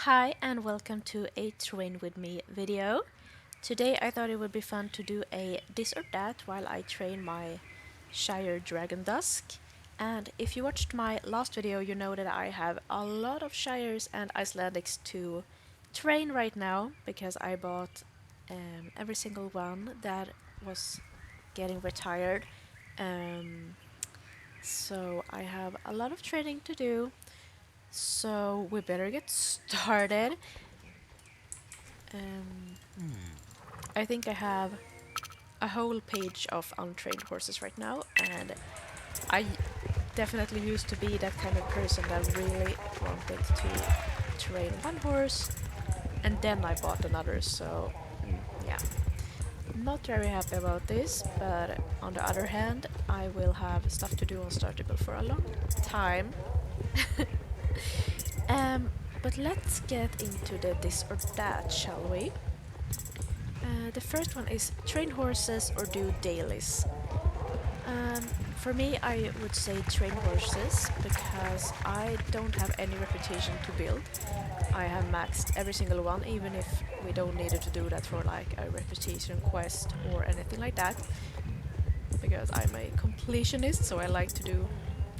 Hi and welcome to a Train With Me video. Today I thought it would be fun to do a this or that while I train my Shire Dragon Dusk. And if you watched my last video, you know that I have a lot of Shires and Icelandics to train right now because I bought every single one that was getting retired. Um, so I have a lot of training to do. So we better get started. Um, I think I have a whole page of untrained horses right now, and I definitely used to be that kind of person that really wanted to train one horse, and then I bought another, so yeah. Not very happy about this, but on the other hand, I will have stuff to do on Startable for a long time. um, but let's get into the this or that, shall we? The first one is train horses or do dailies. For me, I would say train horses because I don't have any reputation to build. I have maxed every single one, even if we don't need to do that for like a reputation quest or anything like that. Because I'm a completionist, so I like to do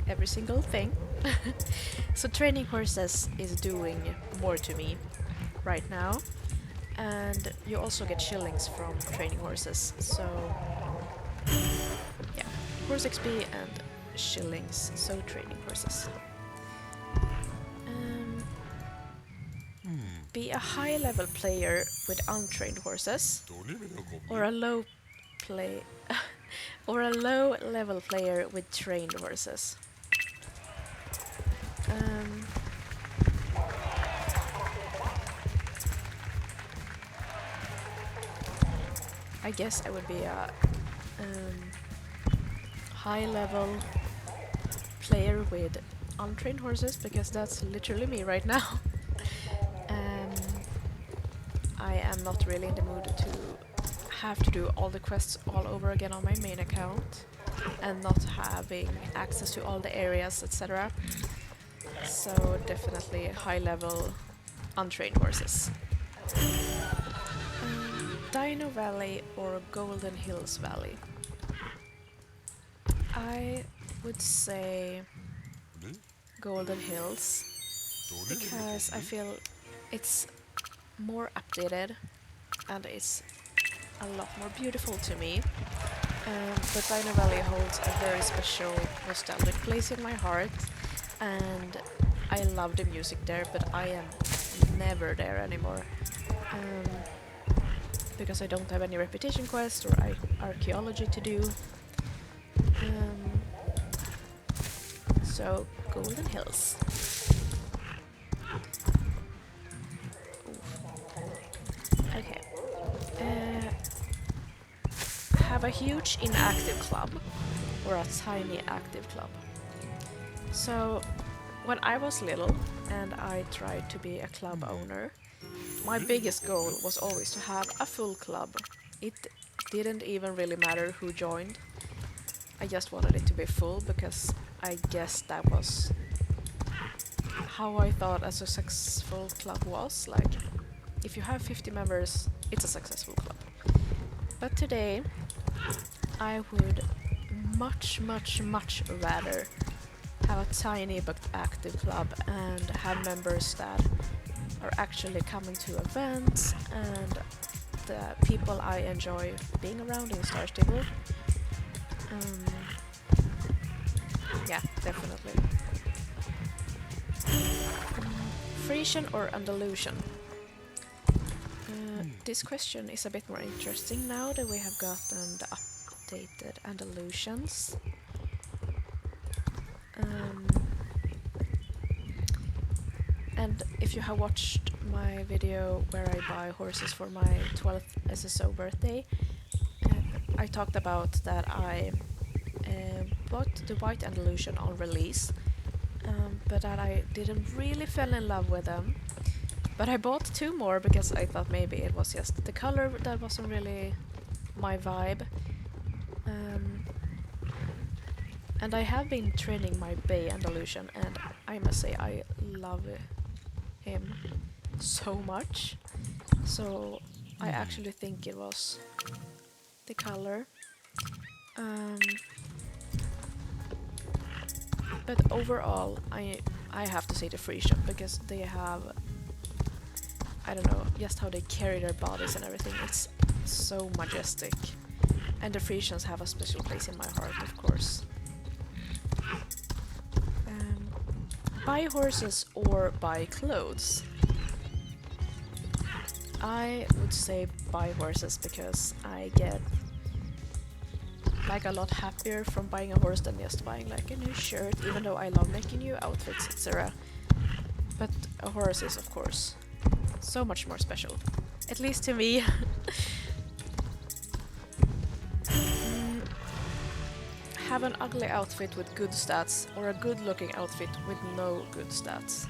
every single thing. So training horses is doing more to me right now. And you also get shillings from training horses, so yeah, horse XP and shillings, so training horses. Um, be a high level player with untrained horses, or a low play, or a low level player with trained horses. Um, I guess I would be a high level player with untrained horses because that's literally me right now. I am not really in the mood to have to do all the quests all over again on my main account and not having access to all the areas, etc. So definitely high level untrained horses. Dino Valley or Golden Hills Valley? I would say Golden Hills because I feel it's more updated and it's a lot more beautiful to me. But Dino Valley holds a very special nostalgic place in my heart, and I love the music there, but I am never there anymore. Because I don't have any repetition quests or archaeology to do. So, Golden Hills. Okay. Have a huge inactive club or a tiny active club. So, when I was little and I tried to be a club owner, my biggest goal was always to have a full club. It didn't even really matter who joined. I just wanted it to be full because I guess that was how I thought a successful club was. Like, if you have 50 members, it's a successful club. But today, I would much rather have a tiny but active club and have members that are actually coming to events and the people I enjoy being around in Star Stable. Yeah, definitely. Frisian or Andalusian? This question is a bit more interesting now that we have gotten the updated Andalusians. And if you have watched my video where I buy horses for my 12th SSO birthday, I talked about that I bought the white Andalusian on release, but that I didn't really fall in love with them. But I bought two more because I thought maybe it was just the color that wasn't really my vibe. And I have been training my bay Andalusian, and I must say I love him. so much. So I actually think it was the color. But overall, I have to say the Frisian, because they have, I don't know, just how they carry their bodies and everything. It's so majestic. And the Frisians have a special place in my heart, of course. Buy horses or buy clothes? I would say buy horses, because I get like a lot happier from buying a horse than just buying like a new shirt, even though I love making new outfits, etc. But a horse is, of course, so much more special. At least to me. Have an ugly outfit with good stats, or a good looking outfit with no good stats?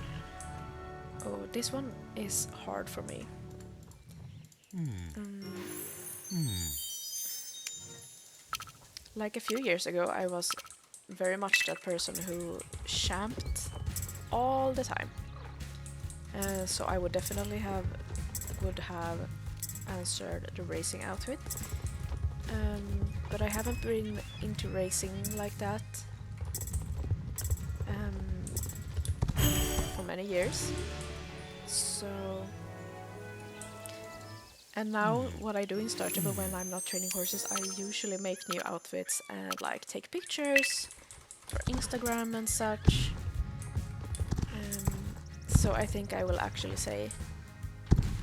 Oh, this one is hard for me. Like a few years ago, I was very much that person who shamped all the time. So I would definitely have answered the racing outfit. But I haven't been into racing like that for many years. So, and now what I do in Startable when I'm not training horses, I usually make new outfits and like take pictures for Instagram and such. So I think I will actually say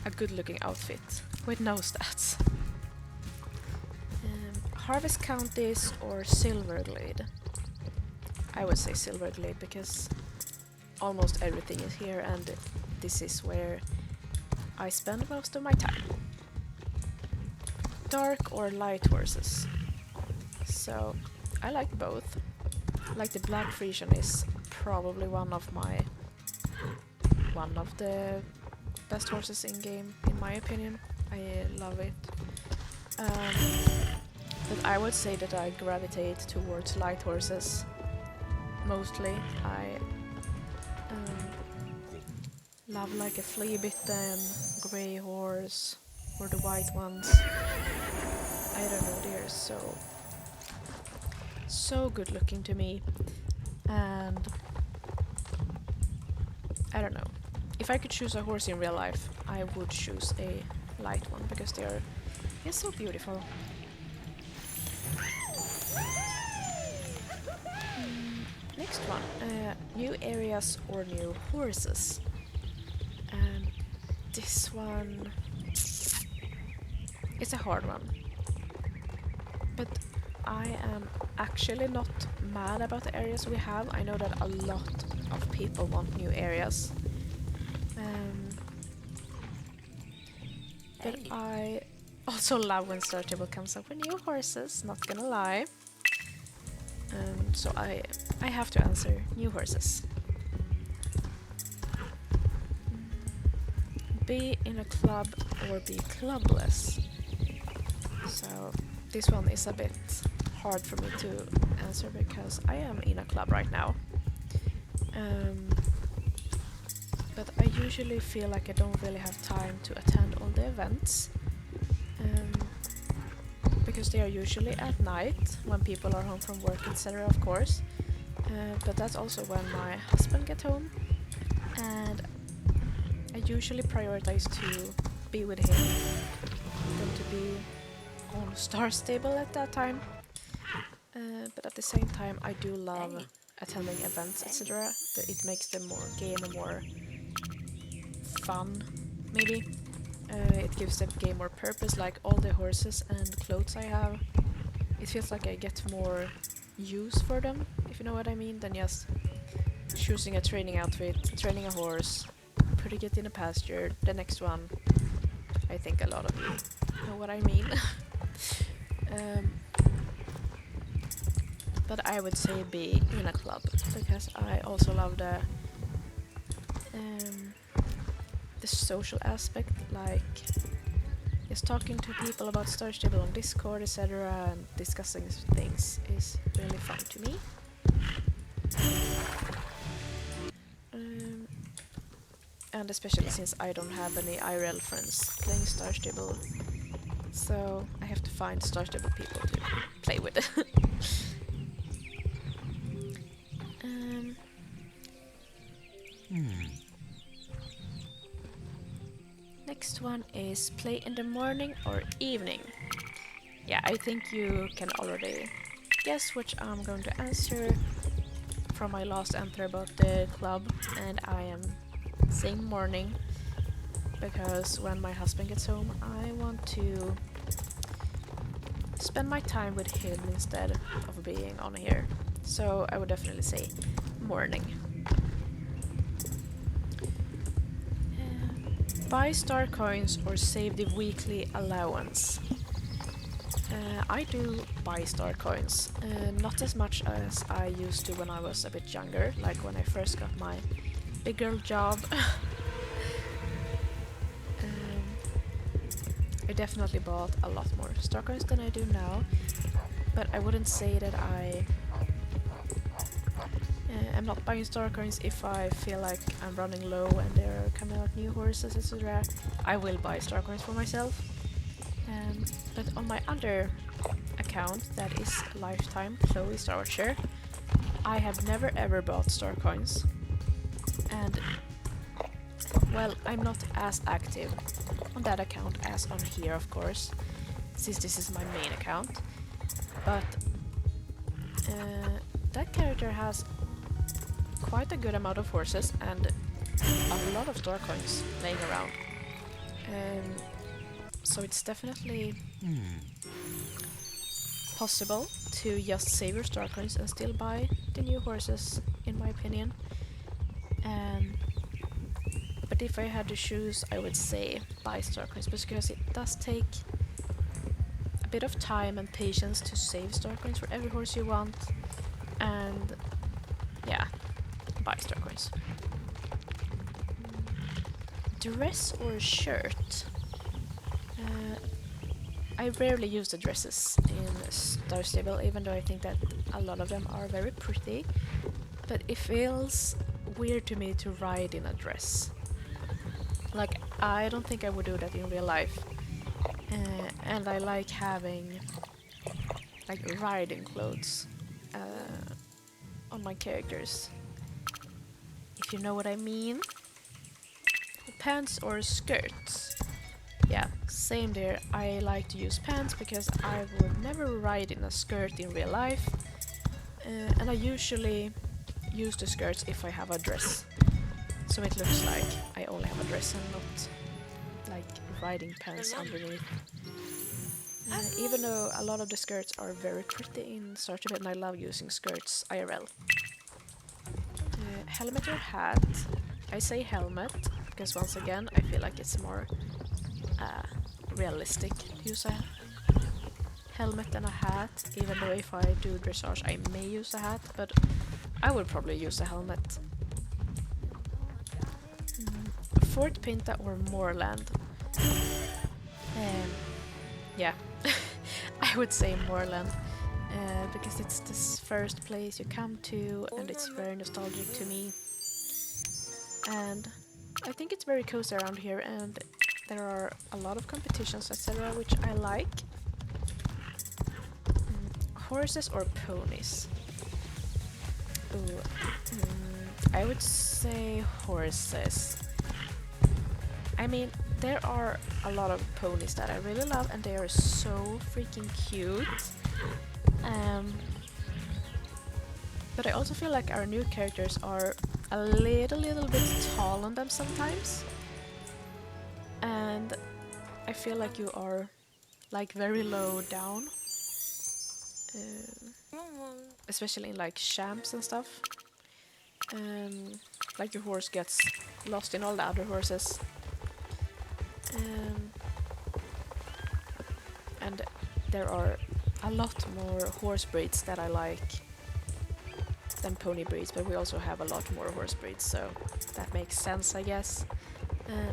a good looking outfit with no stats. Harvest Counties or Silverglade? I would say Silverglade, because almost everything is here and this is where I spend most of my time. Dark or light horses? So I like both. Like the Black Frisian is probably one of the best horses in game, in my opinion. I love it. But I would say that I gravitate towards light horses mostly. I love like a flea bitten grey horse, or the white ones. I don't know, they're so good looking to me. And I don't know. If I could choose a horse in real life, I would choose a light one, because they're so beautiful. Next one, new areas or new horses? And this one, it's a hard one. But I am actually not mad about the areas we have. I know that a lot of people want new areas. But I also love when Startable comes up with new horses, not gonna lie. So I have to answer new horses. Be in a club or be clubless? So this one is a bit hard for me to answer, because I am in a club right now. But I usually feel like I don't really have time to attend all the events. Because they are usually at night, when people are home from work, etc., of course. But that's also when my husband gets home, and I usually prioritize to be with him than to be on Star Stable at that time. But at the same time, I do love attending events, etc. It makes the game more fun, maybe. It gives the game more purpose, like all the horses and clothes I have. It feels like I get more use for them, if you know what I mean, than just choosing a training outfit, training a horse, putting it in a pasture, the next one. I think a lot of you know what I mean. But I would say be in a club, because I also love the social aspect, like just talking to people about Star Stable on Discord, etc., and discussing things is really fun to me. and especially since I don't have any IRL friends playing Star Stable, so I have to find Star Stable people to play with. um, Next one is play in the morning or evening. Yeah, I think you can already guess which I'm going to answer from my last answer about the club, and I am saying morning because when my husband gets home I want to spend my time with him instead of being on here. So I would definitely say morning. Buy star coins or save the weekly allowance. I do buy star coins, not as much as I used to when I was a bit younger, like when I first got my big girl job. I definitely bought a lot more star coins than I do now, but I wouldn't say that I am not buying star coins if I feel like I'm running low and there are coming out new horses, etc. I will buy star coins for myself. But on my other account, that is Lifetime Chloe Starwatcher, I have never ever bought star coins. And, well, I'm not as active on that account as on here, of course, since this is my main account. But that character has quite a good amount of horses and a lot of star coins laying around. So it's definitely possible to just save your star coins and still buy the new horses, in my opinion. But if I had to choose, I would say buy star coins, because it does take a bit of time and patience to save star coins for every horse you want. And yeah, buy star coins. Dress or shirt? I rarely use the dresses in Star Stable, even though I think that a lot of them are very pretty. But it feels weird to me to ride in a dress. Like, I don't think I would do that in real life. And I like having like riding clothes on my characters, if you know what I mean. Pants or skirts? Yeah, same there. I like to use pants because I would never ride in a skirt in real life. And I usually use the skirts if I have a dress. So it looks like I only have a dress and not like riding pants underneath. Even though a lot of the skirts are very pretty in Star Stable and I love using skirts IRL. Helmet or hat? I say helmet because once again I feel like it's more realistic to use a helmet than a hat, even though if I do dressage I may use a hat, but I would probably use a helmet. Fort Pinta or Moorland? Yeah, I would say Moorland, because it's the first place you come to and it's very nostalgic to me. And I think it's very cozy around here and there are a lot of competitions, etc., which I like. Horses or ponies? Ooh, I would say horses. I mean, there are a lot of ponies that I really love and they are so freaking cute. But I also feel like our new characters are a little bit tall on them sometimes. And I feel like you are like very low down. Especially in like champs and stuff. Like your horse gets lost in all the other horses. And there are a lot more horse breeds that I like than pony breeds, but we also have a lot more horse breeds, so that makes sense, I guess.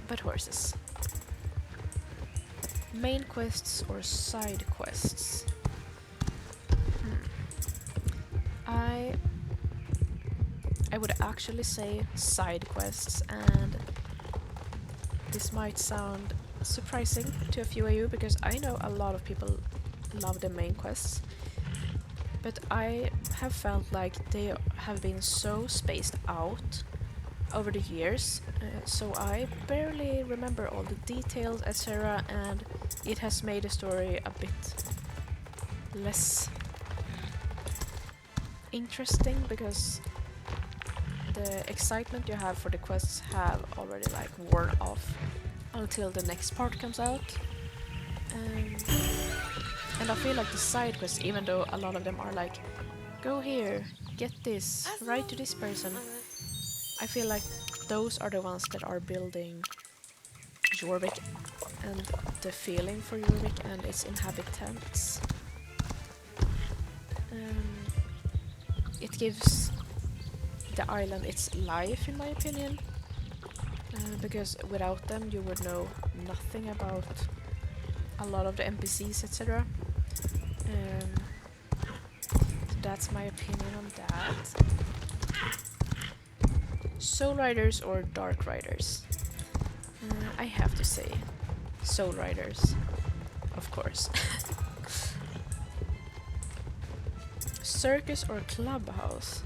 But horses. Main quests or side quests? I would actually say side quests, and this might sound surprising to a few of you because I know a lot of people love the main quests, but I have felt like they have been so spaced out over the years, so I barely remember all the details, etc., and it has made the story a bit less interesting because the excitement you have for the quests have already like worn off until the next part comes out. And I feel like the side quests, even though a lot of them are like, go here, get this, write to this person, I feel like those are the ones that are building Jorvik and the feeling for Jorvik and its inhabitants. It gives the island its life, in my opinion, because without them you would know nothing about a lot of the NPCs, etc. That's my opinion on that. Soul Riders or Dark Riders? I have to say Soul Riders, of course. Circus or Clubhouse?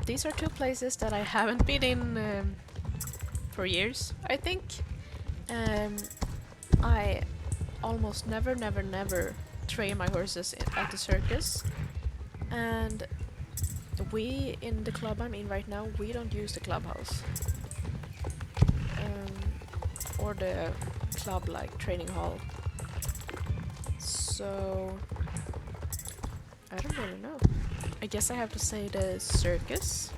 These are two places that I haven't been in for years, I think. I almost never train my horses at the circus, and we in the club I'm in right now, we don't use the clubhouse or the club like training hall, so I don't really know. I guess I have to say the circus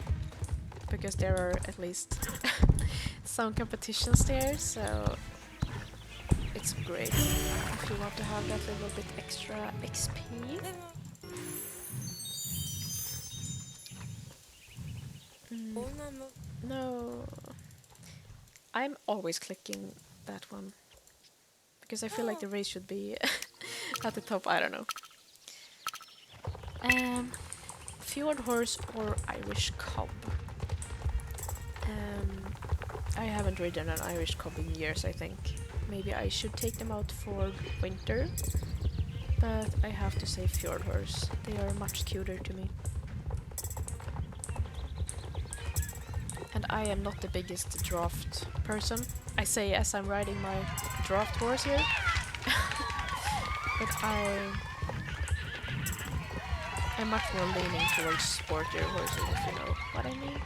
because there are at least some competitions there, so it's great if you want to have that little bit extra XP. No, I'm always clicking that one because I feel like the race should be at the top. I don't know. Fjord horse or Irish cob? I haven't ridden an Irish cob in years, I think. Maybe I should take them out for winter, but I have to say fjord horse. They are much cuter to me. And I am not the biggest draft person. I say as I'm riding my draft horse here. But I'm much more leaning towards sportier horses, if you know what I mean.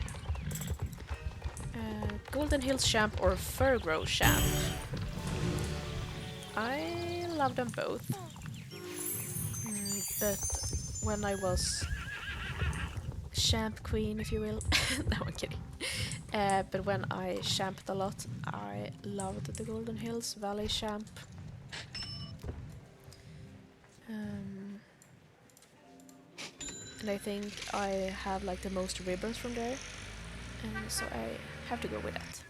Golden Hills Champ or Furgrow Champ? I love them both. But when I was Champ Queen, if you will. No, I'm kidding. But when I champed a lot, I loved the Golden Hills Valley Champ. And I think I have like the most ribbons from there, and so I have to go with that.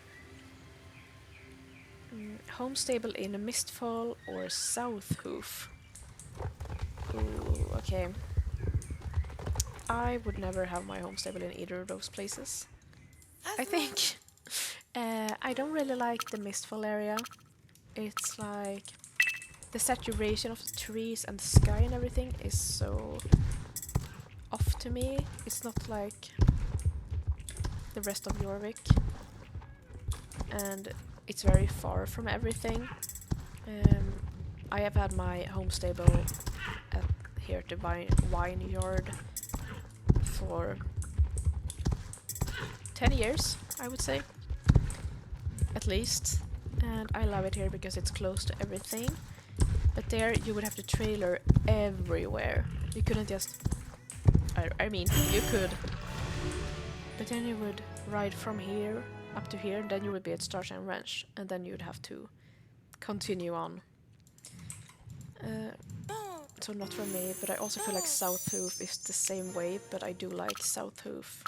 Home stable in Mistfall or Southhoof? Ooh, okay. I would never have my home stable in either of those places, I think. I don't really like the Mistfall area. It's like the saturation of the trees and the sky and everything is so off to me. It's not like the rest of Jorvik, and it's very far from everything. I have had my home stable here at the vineyard for 10 years, I would say, at least, and I love it here because it's close to everything. But there you would have to trailer everywhere. You couldn't just... I mean, you could, but then you would ride from here up to here, and then you would be at Starshine Ranch, and then you would have to continue on. So not for me, but I also feel like Southhoof is the same way, but I do like Southhoof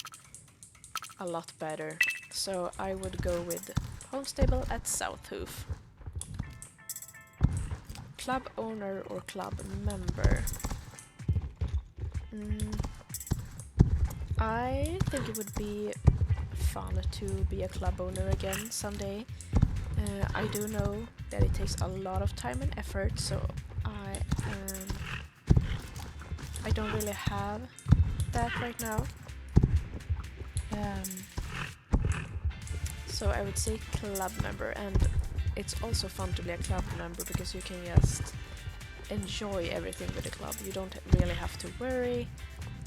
a lot better. So I would go with home stable at Southhoof. Club owner or club member? I think it would be fun to be a club owner again someday. I do know that it takes a lot of time and effort, so I don't really have that right now. So I would say club member, and it's also fun to be a club member because you can just enjoy everything with the club. You don't really have to worry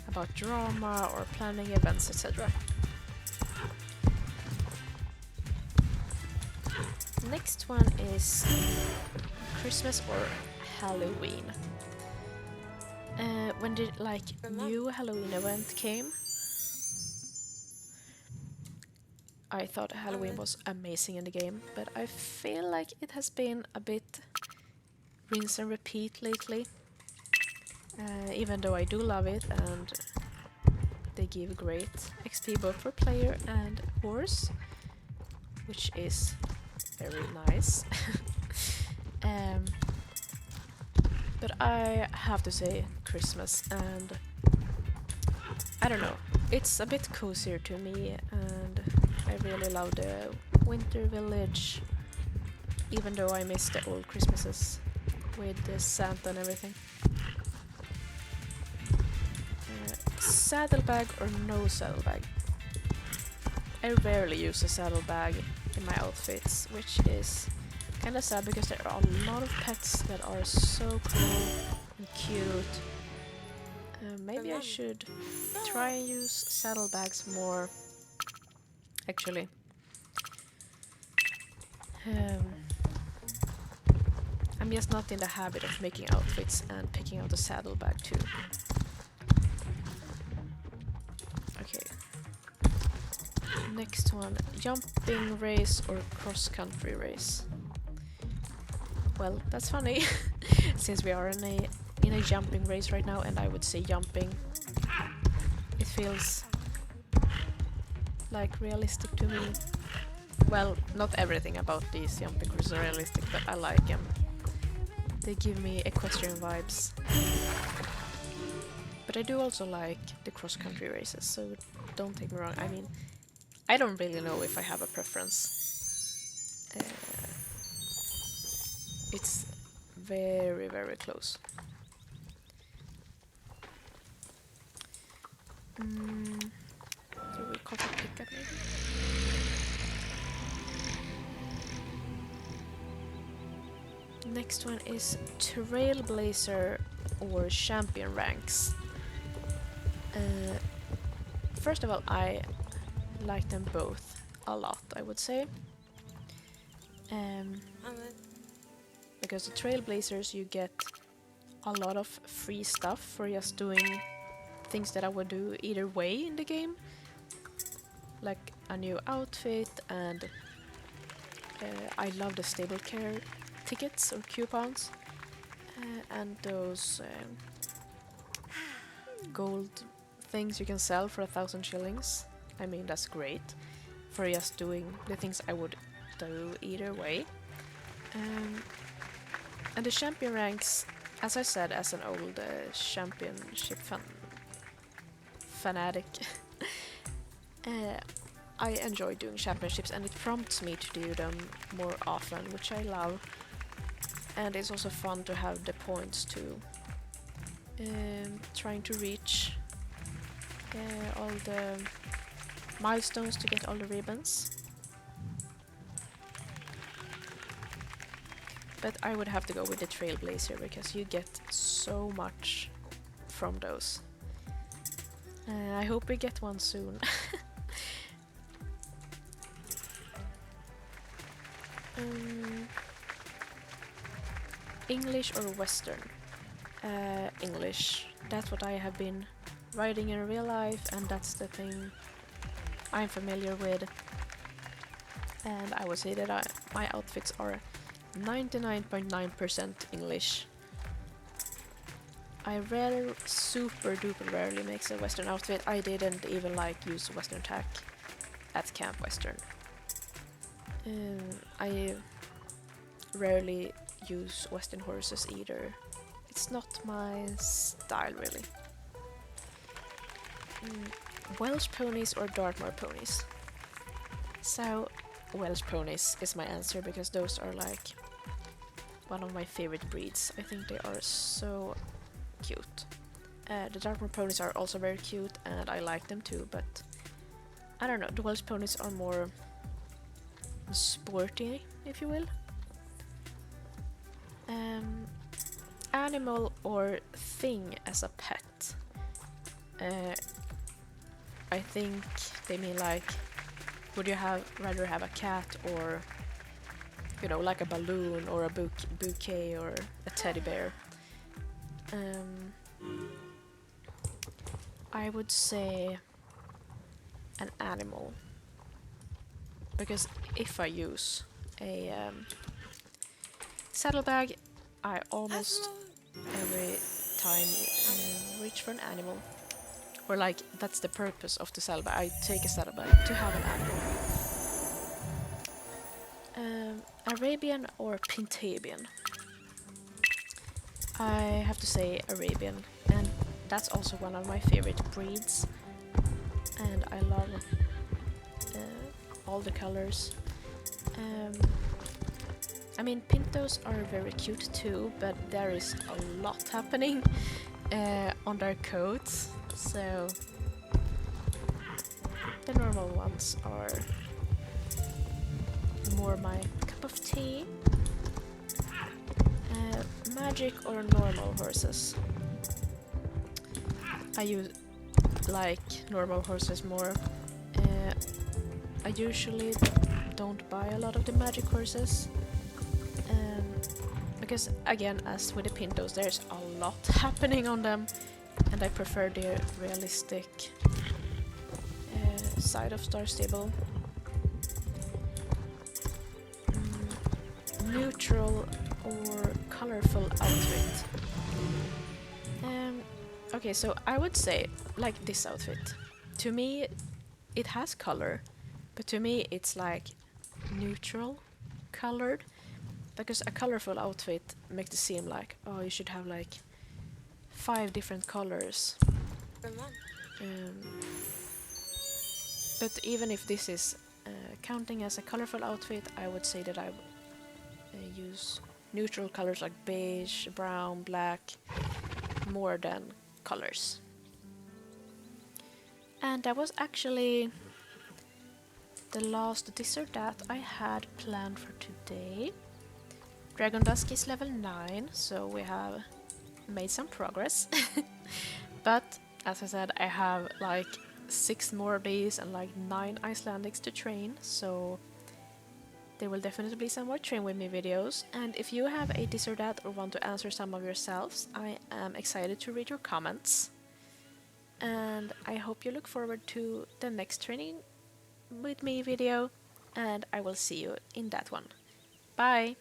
about drama or planning events, etc. Next one is Christmas or Halloween. When the new Halloween event came, I thought Halloween was amazing in the game, but I feel like it has been a bit rinse and repeat lately. Even though I do love it and they give great XP both for player and horse, which is very nice. But I have to say Christmas, and I don't know, it's a bit cozier to me, and I really love the winter village, even though I miss the old Christmases with the Santa and everything. Saddlebag or no saddlebag? I rarely use a saddlebag in my outfits, which is kinda sad because there are a lot of pets that are so cool and cute. Maybe I should try and use saddlebags more, actually. I'm just not in the habit of making outfits and picking out a saddlebag too. Okay. Next one, jumping race or cross-country race? Well, that's funny, since we are in a jumping race right now, and I would say jumping. It feels like realistic to me. Well, not everything about these jumping races is realistic, but I like them. They give me equestrian vibes. But I do also like the cross-country races, so don't take me wrong. I mean, I don't really know if I have a preference. It's very, very close. Do we copy pick up maybe? Next one is Trailblazer or Champion ranks. First of all, I like them both a lot, I would say. Because the Trailblazers, you get a lot of free stuff for just doing things that I would do either way in the game. Like a new outfit, and I love the stable care tickets or coupons. And those gold things you can sell for 1,000 shillings. I mean, that's great for just doing the things I would do either way. And the champion ranks, as I said, as an old championship fanatic, I enjoy doing championships, and it prompts me to do them more often, which I love. And it's also fun to have the points to trying to reach all the milestones to get all the ribbons. But I would have to go with the Trailblazer because you get so much from those. I hope we get one soon. English or Western? English. That's what I have been riding in real life, and that's the thing I'm familiar with. And I would say that my outfits are 99.9% English. I super duper rarely makes a Western outfit. I didn't even use Western tack at Camp Western. I rarely use Western horses either. It's not my style really. Welsh ponies or Dartmoor ponies? So, Welsh ponies is my answer because those are like one of my favorite breeds. I think they are so cute. The Dartmoor ponies are also very cute and I like them too, but I don't know, the Welsh ponies are more sporty, if you will. Animal or thing as a pet. I think they mean like, would you rather have a cat or, you know, like a balloon or a bouquet or a teddy bear? I would say an animal, because if I use a saddlebag, I almost every time reach for an animal. Or like, that's the purpose of the saddlebag. I take a saddlebag to have an animal. Arabian or Pintabian? I have to say Arabian, and that's also one of my favorite breeds. And I love all the colors. I mean, Pintos are very cute too, but there is a lot happening on their coats, so the normal ones are more my cup of tea. Magic or normal horses? I like normal horses more. I usually don't buy a lot of the magic horses. Because again, as with the Pintos, there's a lot happening on them, and I prefer the realistic side of Star Stable. Neutral or colorful outfit? Okay, so I would say like this outfit. To me, it has color, but to me it's like neutral colored. Because a colorful outfit makes it seem like, oh, you should have like 5 different colors. But even if this is counting as a colorful outfit, I would say that I use neutral colors like beige, brown, black, more than colors. And that was actually the last this or that I had planned for today. Dragon Dusk is level 9, so we have made some progress. But as I said, I have like 6 more of these and like 9 Icelandics to train, so there will definitely be some more train with me videos. And if you have a this or that or want to answer some of yourselves, I am excited to read your comments. And I hope you look forward to the next training with me video, and I will see you in that one. Bye!